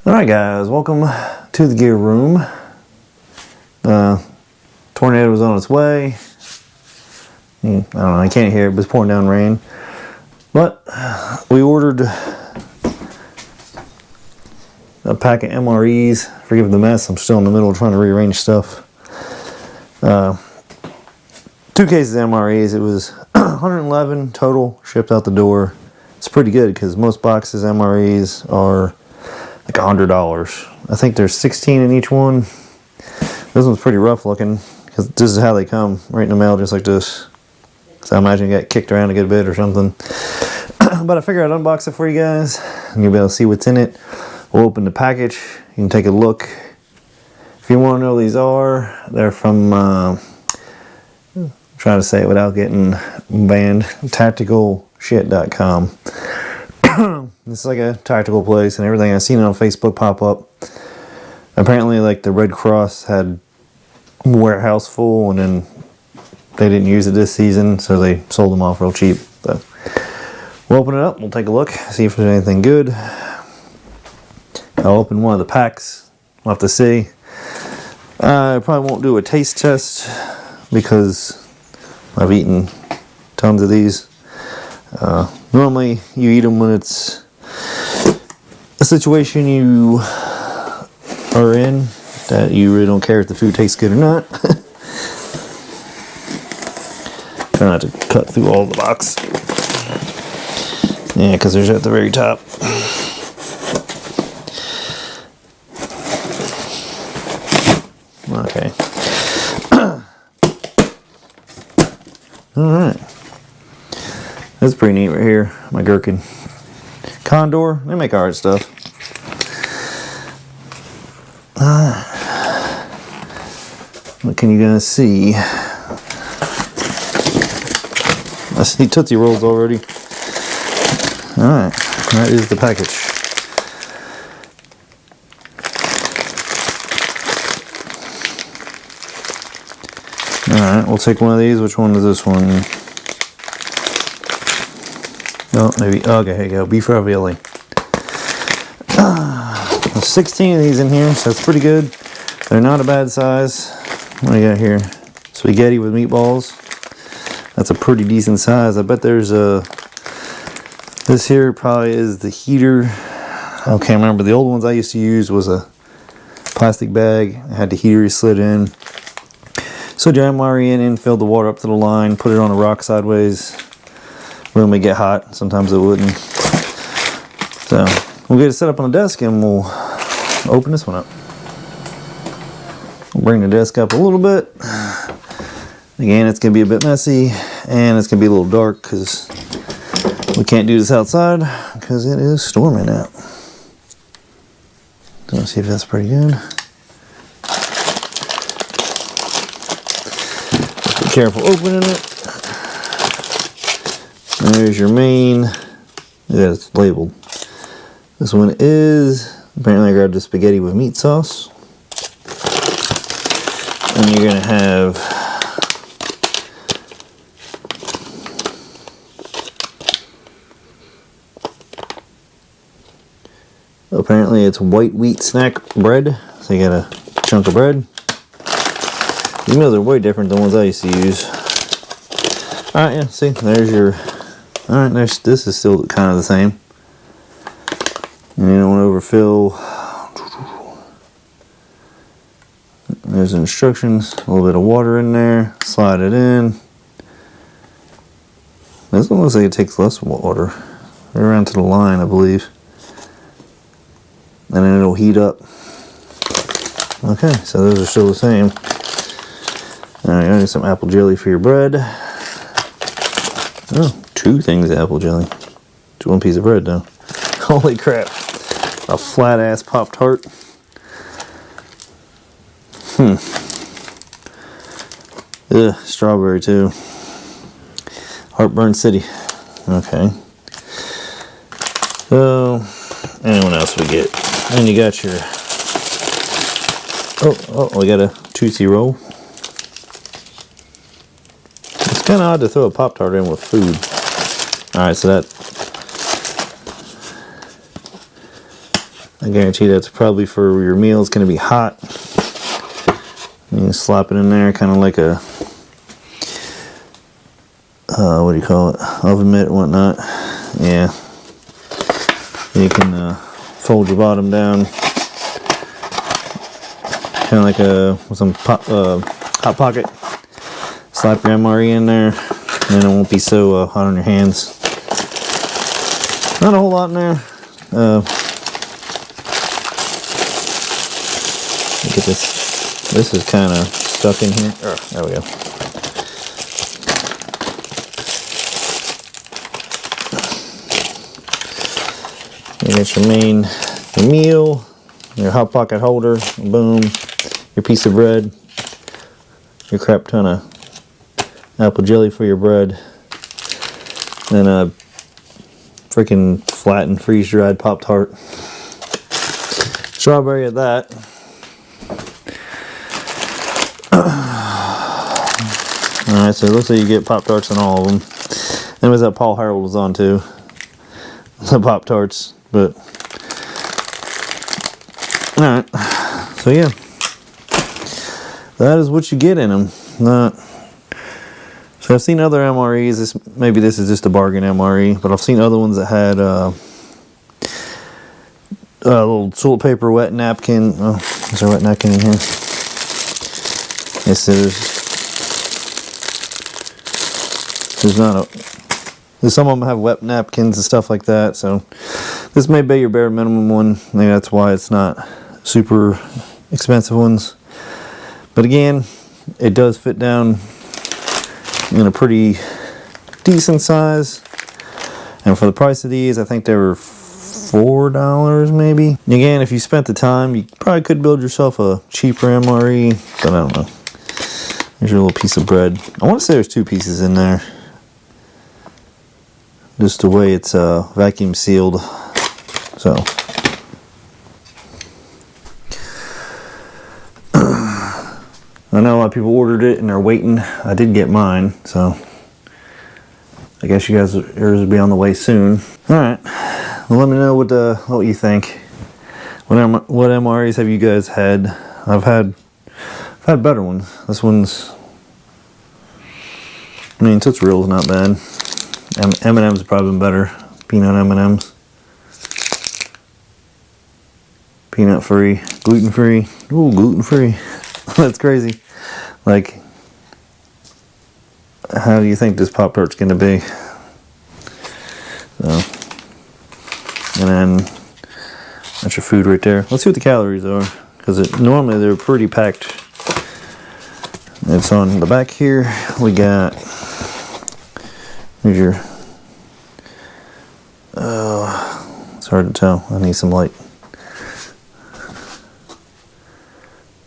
Alright guys, welcome to the gear room. Tornado was on its way. I don't know, I can't hear it, but it's pouring down rain. But we ordered a pack of MREs. Forgive the mess, I'm still in the middle of trying to rearrange stuff. 2 cases of MREs. It was 111 total shipped out the door. It's pretty good because most boxes MREs are like $100. I think there's 16 in each one. This one's pretty rough looking because this is how they come, right in the mail, just like this. So I imagine it got kicked around a good bit or something. But I figured I'd unbox it for you guys and you'll be able to see what's in it. We'll open the package. You can take a look. If you want to know what these are, they're from trying to say it without getting banned, tacticalsh.com. It's like a tactical place and everything. I've seen it on Facebook pop up. Apparently like the Red Cross had a warehouse full and then they didn't use it this season, so they sold them off real cheap. So we'll open it up, we'll take a look, see if there's anything good. I'll open one of the packs, we'll have to see. I probably won't do a taste test because I've eaten tons of these. Normally you eat them when it's a situation you are in that you really don't care if the food tastes good or not. Try not to cut through all the box. Yeah, because there's at the very top. Okay. Alright. That's pretty neat right here. My gherkin. Condor. They make alright stuff. What can you guys see? I see Tootsie Rolls already. Alright. That is the package. Alright, we'll take one of these. Which one is this one? Oh, maybe. Okay, here you go. Beef ravioli. There's 16 of these in here, so that's pretty good. They're not a bad size. What do you got here? Spaghetti with meatballs. That's a pretty decent size. I bet there's a... This here probably is the heater. I can't remember. The old ones I used to use was a plastic bag. I had the heater slid in. So your MRE in, filled the water up to the line, put it on a rock sideways. When we get hot, sometimes it wouldn't. So we'll get it set up on the desk and we'll open this one up. We'll bring the desk up a little bit. Again, it's going to be a bit messy and it's going to be a little dark because we can't do this outside because it is storming out. So let's see if that's pretty good. Be careful opening it. There's your main. Yeah, it's labeled. This one is, apparently I grabbed the spaghetti with meat sauce. And you're going to have apparently it's white wheat snack bread. So you got a chunk of bread. These meals are way different than the ones I used to use. Alright, yeah, see, there's your... Alright, this is still kind of the same. And you don't want to overfill. There's instructions, a little bit of water in there, slide it in. This one looks like it takes less water. Right around to the line, I believe. And then it'll heat up. Okay, so those are still the same. Alright, I need some apple jelly for your bread. Oh, 2 things of apple jelly. It's 1 piece of bread though. Holy crap. A flat ass Pop-Tart. Ugh, strawberry too. Heartburn City. Okay. So, anyone else we get? And you got your... Oh, we got a Tootsie Roll. It's kind of odd to throw a Pop-Tart in with food. Alright, so that... I I guarantee that's probably for your meal. It's going to be hot. You slap it in there, kind of like a, what do you call it? Oven mitt and whatnot. Yeah. You can fold your bottom down, kind of like some hot pocket. Slap your MRE in there, and then it won't be so hot on your hands. Not a whole lot in there. Look at this. This is kind of stuck in here. Oh, there we go. You got your meal, your hot pocket holder, boom, your piece of bread, your crap ton of apple jelly for your bread, and a freaking flattened freeze-dried Pop-Tart. Strawberry at that. Alright, so it looks like you get Pop-Tarts in all of them. And it was that Paul Harold was on too. The Pop-Tarts. But alright, so yeah, that is what you get in them. So I've seen other MREs. Maybe this is just a bargain MRE, but I've seen other ones that had a little toilet paper, wet napkin. Oh, is there a wet napkin in here? Yes, there's not a. Some of them have wet napkins and stuff like that, so this may be your bare minimum one. Maybe that's why it's not super expensive ones. But again, it does fit down in a pretty decent size. And for the price of these, I think they were $4 maybe. Again, if you spent the time, you probably could build yourself a cheaper MRE, but I don't know. Here's your little piece of bread. I want to say there's 2 pieces in there. Just the way it's vacuum sealed. So I know a lot of people ordered it and they're waiting. I did get mine, so I guess yours will be on the way soon. All right, well, let me know what you think. What MREs have you guys had? I've had better ones. This one's, I mean, Tootsie Roll is not bad. M&M's have probably been better. Peanut M&M's. Peanut free, gluten free. Ooh, gluten free. That's crazy. Like, how do you think this Pop-Tart's gonna be? So, and then that's your food right there. Let's see what the calories are, because normally they're pretty packed. It's on the back here. We got, here's your, it's hard to tell. I need some light.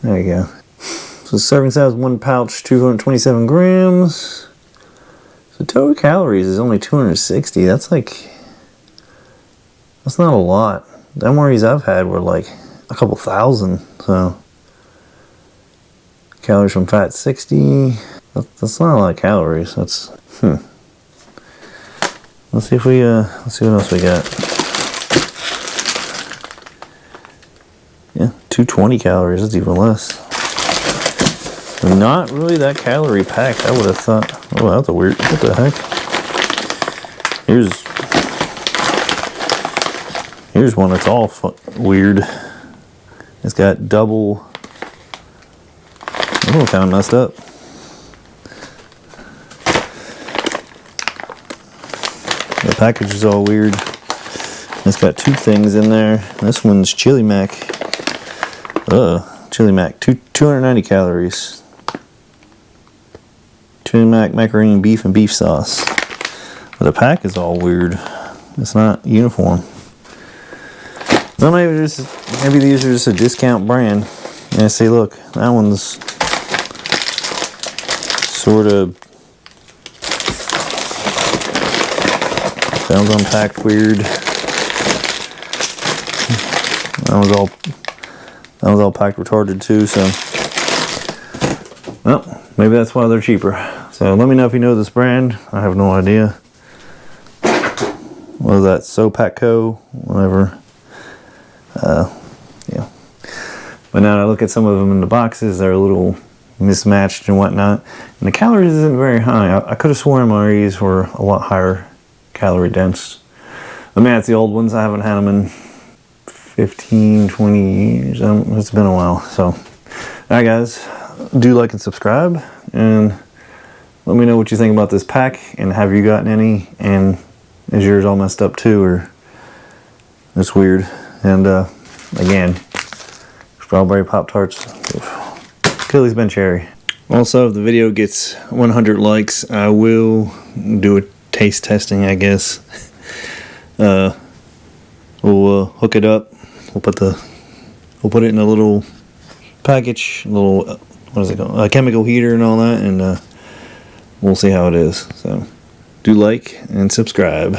There you go. So serving size 1 pouch, 227 grams. So total calories is only 260. That's like, that's not a lot. The MREs I've had were like a couple thousand. So calories from fat 60. That's not a lot of calories. That's Let's see what else we got. Yeah, 220 calories. That's even less. Not really that calorie packed. I would have thought. Oh, that's a weird. What the heck? Here's one that's all weird. It's got double. Oh, kind of messed up. The package is all weird. It's got 2 things in there. This one's chili mac. Chili mac. 290 calories. Chili mac, macaroni and beef sauce. But the pack is all weird. It's not uniform. Well, maybe these are just a discount brand. And see, look, that one's sort of sounds unpacked weird. That was all packed retarded too, so well, maybe that's why they're cheaper. So let me know if you know this brand. I have no idea. What is that? SOPAKCO, whatever. But now I look at some of them in the boxes, they're a little mismatched and whatnot. And the calories isn't very high. I could have sworn M.R.Es were a lot higher calorie dense. I mean, it's the old ones. I haven't had them in 15, 20 years. It's been a while. So, alright guys, do like and subscribe. And let me know what you think about this pack. And have you gotten any? And is yours all messed up too? Or it's weird. And again, strawberry Pop-Tarts. Achilles bent cherry. Also, if the video gets 100 likes, I will do a taste testing, I guess. We'll hook it up. We'll put it in a little package, a little what is it called? A chemical heater and all that, and we'll see how it is. So, do like and subscribe.